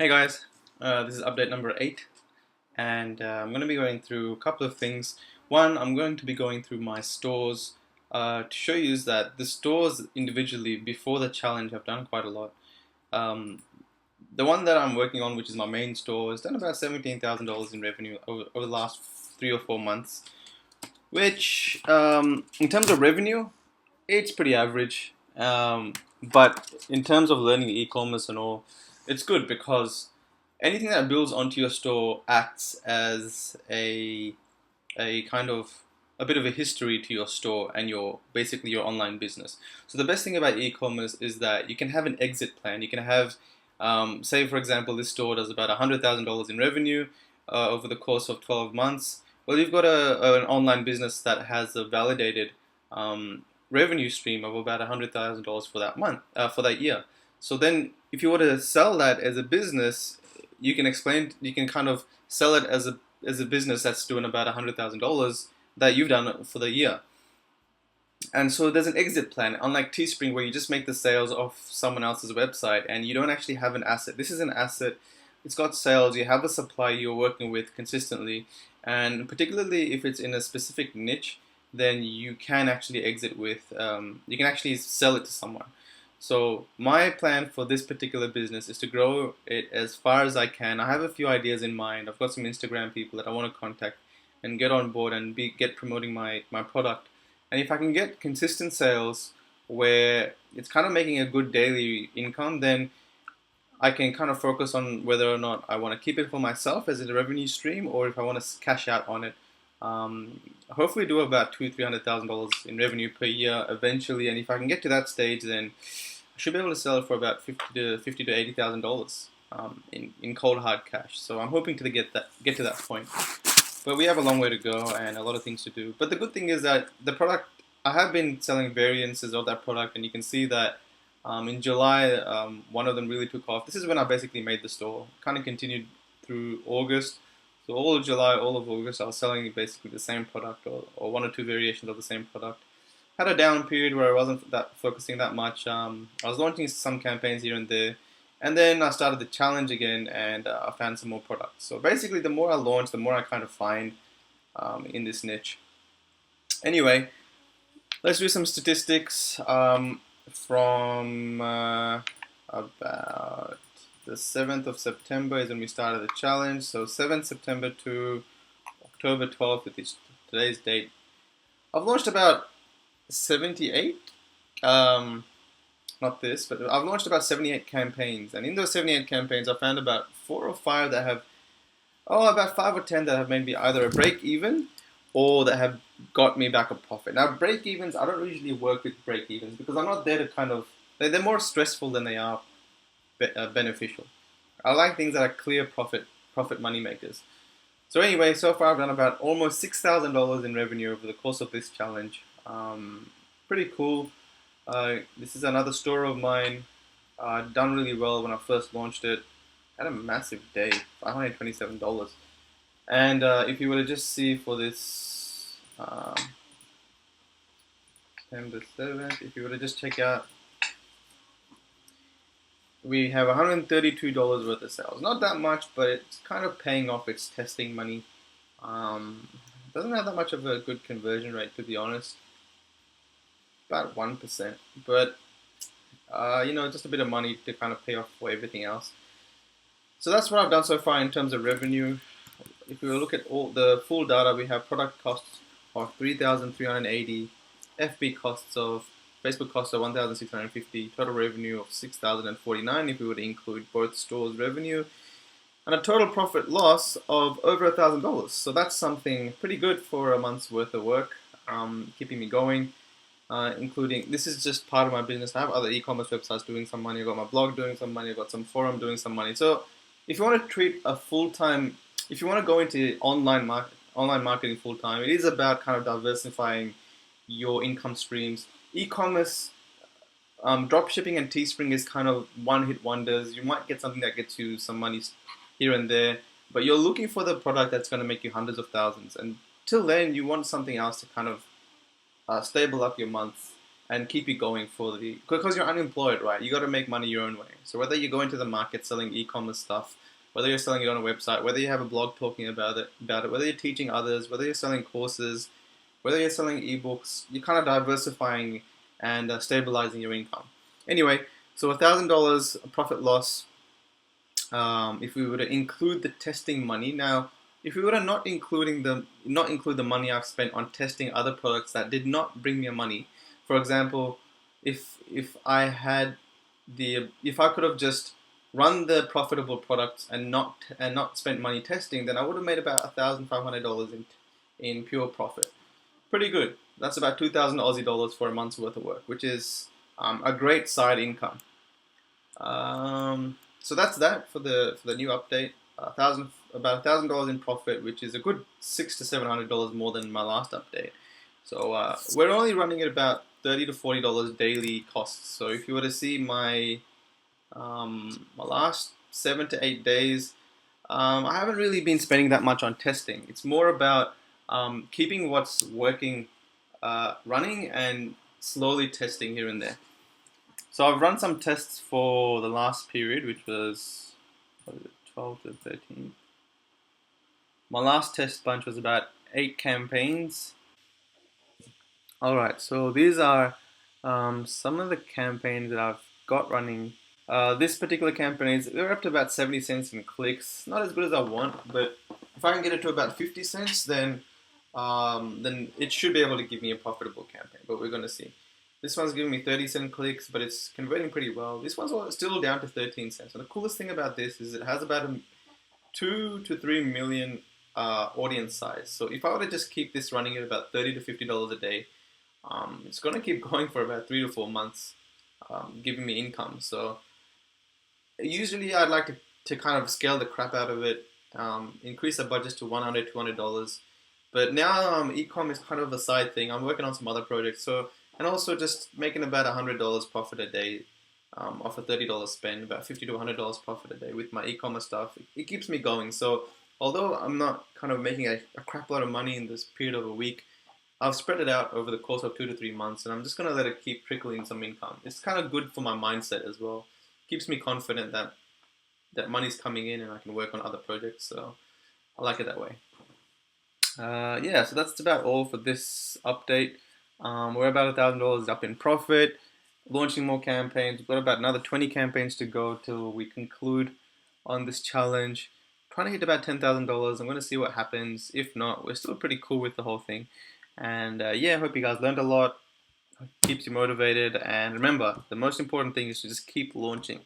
Hey guys, this is update number 8, and I'm going to be going through a couple of things. One, I'm going to be going through my stores to show you that the stores individually before the challenge have done quite a lot. Um, the one that I'm working on, which is my main store, has done about $17,000 in revenue over the last 3 or 4 months, which in terms of revenue, it's pretty average. But in terms of learning e-commerce and all, it's good because anything that builds onto your store acts as a kind of a bit of a history to your store and your basically your online business. So the best thing about e-commerce is that you can have an exit plan. You can have, say for example, this store does about $100,000 in revenue over the course of 12 months. Well, you've got an online business that has a validated revenue stream of about $100,000 for that month, for that year. So then, if you were to sell that as a business, you can kind of sell it as a business that's doing about $100,000 that you've done for the year. And so there's an exit plan, unlike Teespring where you just make the sales off someone else's website and you don't actually have an asset. This is an asset. It's got sales. You have a supply you're working with consistently, and particularly if it's in a specific niche, then you can actually exit with. You can actually sell it to someone. So my plan for this particular business is to grow it as far as I can. I have a few ideas in mind. I've got some Instagram people that I want to contact and get on board and get promoting my product. And if I can get consistent sales where it's kind of making a good daily income, then I can kind of focus on whether or not I want to keep it for myself as a revenue stream or if I want to cash out on it. Hopefully do about $200,000-300,000 in revenue per year eventually, and if I can get to that stage, then I should be able to sell it for about $50 to $80,000 in cold hard cash. So I'm hoping to get to that point. But we have a long way to go and a lot of things to do. But the good thing is that the product, I have been selling variances of that product, and you can see that in July, one of them really took off. This is when I basically made the store. Kind of continued through August. So all of July, all of August, I was selling basically the same product or one or two variations of the same product. Had a down period where I wasn't focusing that much. I was launching some campaigns here and there. And then I started the challenge again, and I found some more products. So basically, the more I launch, the more I kind of find in this niche. Anyway, let's do some statistics from about the 7th of September is when we started the challenge. So 7th September to October 12th, with today's date. I've launched about 78. Not this, but I've launched about 78 campaigns, and in those 78 campaigns, I found about 4 or 5 that have, about 5 or 10 that have made me either a break even or that have got me back a profit. Now, break evens, I don't usually work with break evens because I'm not there to kind of, they're more stressful than they are beneficial. I like things that are clear profit money makers. So anyway, so far I've done about almost $6,000 in revenue over the course of this challenge. Pretty cool. This is another store of mine. Done really well when I first launched it. Had a massive day, $527. And if you were to just see for this September 7th, if you were to just check out, we have $132 worth of sales. Not that much, but it's kind of paying off its testing money. Doesn't have that much of a good conversion rate, to be honest. About 1%, but just a bit of money to kind of pay off for everything else. So that's what I've done so far in terms of revenue. If we look at all the full data, we have product costs of $3,380, FB costs of Facebook costs of $1,650, total revenue of $6,049 if we were to include both stores' revenue, and a total profit loss of over $1,000. So that's something pretty good for a month's worth of work, keeping me going. Including, this is just part of my business. I have other e-commerce websites doing some money. I've got my blog doing some money. I've got some forum doing some money. So if you want to treat if you want to go into online marketing full time, it is about kind of diversifying your income streams. E-commerce, dropshipping and Teespring is kind of one-hit wonders. You might get something that gets you some money here and there, but you're looking for the product that's going to make you hundreds of thousands. And till then, you want something else to kind of stable up your months and keep you going because you're unemployed, right? You got to make money your own way. So whether you go into the market selling e-commerce stuff, whether you're selling it on a website, whether you have a blog talking about it, whether you're teaching others, whether you're selling courses, whether you're selling ebooks, you're kind of diversifying and stabilizing your income. Anyway, so $1,000 profit loss. If we were to include the testing money now, if we were to not include the money I've spent on testing other products that did not bring me money, for example, if I could have just run the profitable products and not spent money testing, then I would have made about $1,500 in pure profit. Pretty good. That's about 2,000 Aussie dollars for a month's worth of work, which is a great side income. So that's that for the new update. About $1,000 in profit, which is a good $600 to $700 more than my last update. So we're only running at about $30 to $40 daily costs. So if you were to see my last 7 to 8 days, I haven't really been spending that much on testing. It's more about keeping what's working running and slowly testing here and there. So I've run some tests for the last period, which was 12 to 13. My last test bunch was about 8 campaigns. Alright, so these are some of the campaigns that I've got running. This particular campaign, they're up to about 70 cents in clicks. Not as good as I want, but if I can get it to about 50 cents, then it should be able to give me a profitable campaign, but we're going to see. This one's giving me 30-cent clicks, but it's converting pretty well. This one's still down to 13 cents. And the coolest thing about this is it has about 2 to 3 million audience size. So if I were to just keep this running at about $30 to $50 a day, it's going to keep going for about 3 to 4 months, giving me income. So usually I'd like to kind of scale the crap out of it, increase the budgets to $100, $200. But now e-com is kind of a side thing. I'm working on some other projects. And also just making about $100 profit a day off a $30 spend, about $50 to $100 profit a day with my e-commerce stuff. It keeps me going. So although I'm not kind of making a crap lot of money in this period of a week, I've spread it out over the course of 2 to 3 months, and I'm just going to let it keep trickling some income. It's kind of good for my mindset as well. Keeps me confident that money's coming in and I can work on other projects. So I like it that way. Yeah, so that's about all for this update. We're about $1,000 up in profit, launching more campaigns. We've got about another 20 campaigns to go till we conclude on this challenge. Trying to hit about $10,000. I'm going to see what happens. If not, we're still pretty cool with the whole thing. And yeah, I hope you guys learned a lot. Keeps you motivated. And remember, the most important thing is to just keep launching.